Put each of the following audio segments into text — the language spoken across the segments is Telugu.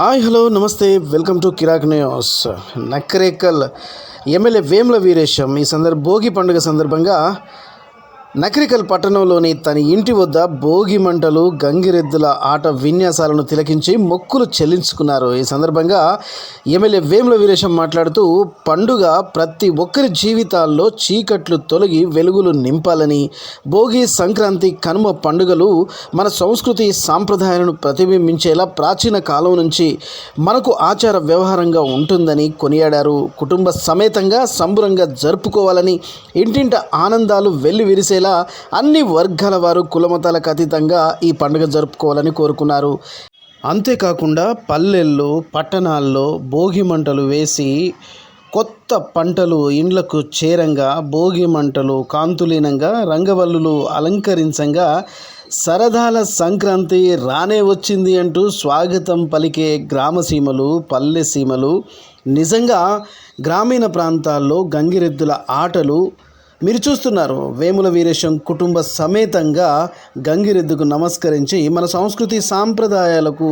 హాయ్ హలో నమస్తే welcome to Kirak news. Nakrekal MLA Vemula Veeresham ఈ భోగి పండుగ సందర్భంగా నకరేకల్ పట్టణంలోని తన ఇంటి వద్ద భోగి మంటలు గంగిరెద్దుల ఆట విన్యాసాలను తిలకించి మొక్కులు చెల్లించుకున్నారు. ఈ సందర్భంగా ఎమ్మెల్యే వేముల వీరేశం మాట్లాడుతూ పండుగ ప్రతి ఒక్కరి జీవితాల్లో చీకట్లు తొలగి వెలుగులు నింపాలని, భోగి, సంక్రాంతి, కనుమ పండుగలు మన సంస్కృతి సాంప్రదాయాలను ప్రతిబింబించేలా ప్రాచీన కాలం నుంచి మనకు ఆచార వ్యవహారంగా ఉంటుందని కొనియాడారు. కుటుంబ సమేతంగా సంబురంగా జరుపుకోవాలని, ఇంటింట ఆనందాలు వెల్లి విరిసే అన్ని వర్గాల వారు కులమతాలకు అతీతంగా ఈ పండుగ జరుపుకోవాలని కోరుకున్నారు. అంతేకాకుండా పల్లెల్లో, పట్టణాల్లో భోగి మంటలు వేసి కొత్త పంటలు ఇండ్లకు చేరంగా, భోగి మంటలు కాంతులీనంగా, రంగవల్లులు అలంకరించంగా సరదాల సంక్రాంతి రానే వచ్చింది అంటూ స్వాగతం పలికే గ్రామసీమలు, పల్లె సీమలు. నిజంగా గ్రామీణ ప్రాంతాల్లో గంగిరెద్దుల ఆటలు మీరు చూస్తున్నారు. వేముల వీరేశం కుటుంబ సమేతంగా గంగిరెద్దుకు నమస్కరించి మన సంస్కృతి సాంప్రదాయాలకు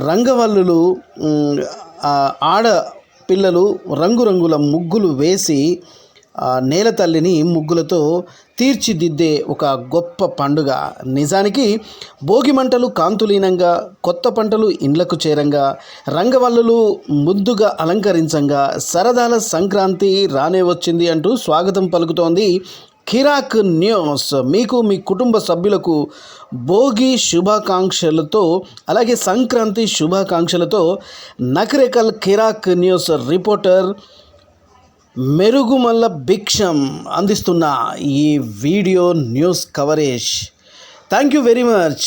రంగవల్లులు, ఆడపిల్లలు రంగురంగుల ముగ్గులు వేసి నేల తల్లిని ముగ్గులతో తీర్చిదిద్దే ఒక గొప్ప పండుగ. నిజానికి భోగి మంటలు కాంతులీనంగా, కొత్త పంటలు ఇండ్లకు చేరంగా, రంగవల్లులు ముద్దుగా అలంకరించంగా సరదాల సంక్రాంతి రానే వచ్చింది అంటూ స్వాగతం పలుకుతోంది కిరాక్ న్యూస్. మీకు, మీ కుటుంబ సభ్యులకు భోగి శుభాకాంక్షలతో, అలాగే సంక్రాంతి శుభాకాంక్షలతో నకరేకల్ కిరాక్ న్యూస్ రిపోర్టర్ మెరుగుమల్ల భిక్షం అందిస్తున్న ఈ video news coverage. Thank you very much.